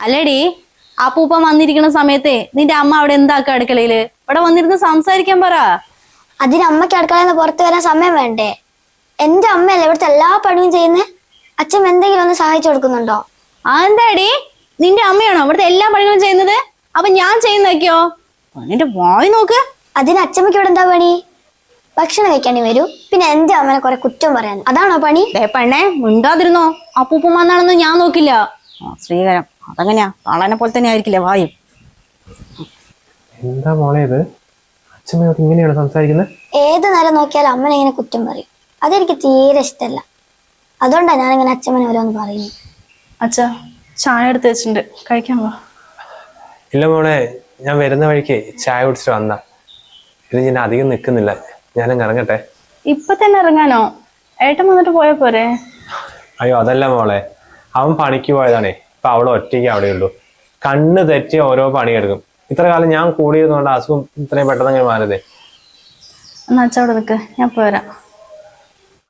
അല്ലേടി അപ്പൂപ്പ വന്നിരിക്കുന്ന സമയത്തെ നിന്റെ അമ്മ അവിടെ എന്താക്ക അടുക്കളയില് ഇവിടെ വന്നിരുന്ന് സംസാരിക്കാൻ പറ. അതിന് അമ്മയ്ക്ക് അടുക്കളയിൽ നിന്ന് പുറത്തു വരാൻ സമയം വേണ്ടേ? എന്റെ അമ്മയല്ലേ ഇവിടുത്തെ എല്ലാ പണിയും ചെയ്യുന്നേ. അച്ഛൻ എന്തെങ്കിലും ഒന്ന് സഹായിച്ചു കൊടുക്കുന്നുണ്ടോ? എന്താടി നിന്റെ അമ്മയാണോ ഇവിടുത്തെ എല്ലാ പണികളും ചെയ്യുന്നത്? അപ്പൊ ഞാൻ ചെയ്യുന്നൊക്കെയോ? നിന്റെ വായി നോക്ക്. അതിന് അച്ഛമ്മയ്ക്ക് ഇവിടെ എന്താ പണി? ഭക്ഷണം കഴിക്കാണ്ടി വരൂ, പിന്നെ എന്റെ അമ്മനെ കുറെ കുറ്റം പറയാൻ, അതാണോ പണി? പെണ്ണെ മിണ്ടാതിരുന്നോ. അപ്പൂപ്പ വന്നാണെന്ന് ഞാൻ നോക്കില്ല. ശ്രീകരം അതങ്ങനെയാ, ആളനെ പോലെ തന്നെ ആയിരിക്കില്ലേ വായു. എന്താ മോളെ ഇത്? അച്ഛമ്മയോട് ഇങ്ങനെയാണ് സംസാരിക്കുന്നത്? ഏത് നേരം നോക്കിയാലും അമ്മനെ ഇങ്ങനെ കുറ്റം പറയും. അതെനിക്ക് തീരെ ഇഷ്ടമല്ല. അതുകൊണ്ടാണ് ഞാനിങ്ങനെ അച്ഛമ്മനെ ഓരോന്ന് പറയുന്നു. അച്ഛാ ചായ എടുത്ത് വെച്ചിട്ടുണ്ട്, കഴിക്കാൻ പോ. ഇല്ല മോളെ, ഞാൻ വരുന്ന വഴിക്ക് ചായ കുടിച്ചിട്ട് വന്ന. ഇത് ഞാൻ അധികം നിൽക്കുന്നില്ല, ഞാനങ്ങ് ഇറങ്ങട്ടെ. ഇപ്പൊ തന്നെ ഇറങ്ങാനോ? ഏട്ടൻ വന്നിട്ട് പോയാ പോരെ? അയ്യോ അതല്ല മോളെ, അവൻ പണിക്ക് പോയതാണേ. ഇപ്പൊ അവളെ ഒറ്റയ്ക്ക് അവിടെ ഉള്ളൂ. കണ്ണ് തെറ്റി ഓരോ പണിയെടുക്കും. ഇത്ര കാലം ഞാൻ കൂടിയിരുന്നോണ്ട് അസുഖം ഇത്രയും പെട്ടെന്ന് അങ്ങനെ മാറിയതേ. എന്നാ അച്ഛ അവിടെ നിൽക്ക്, ഞാൻ പോരാ.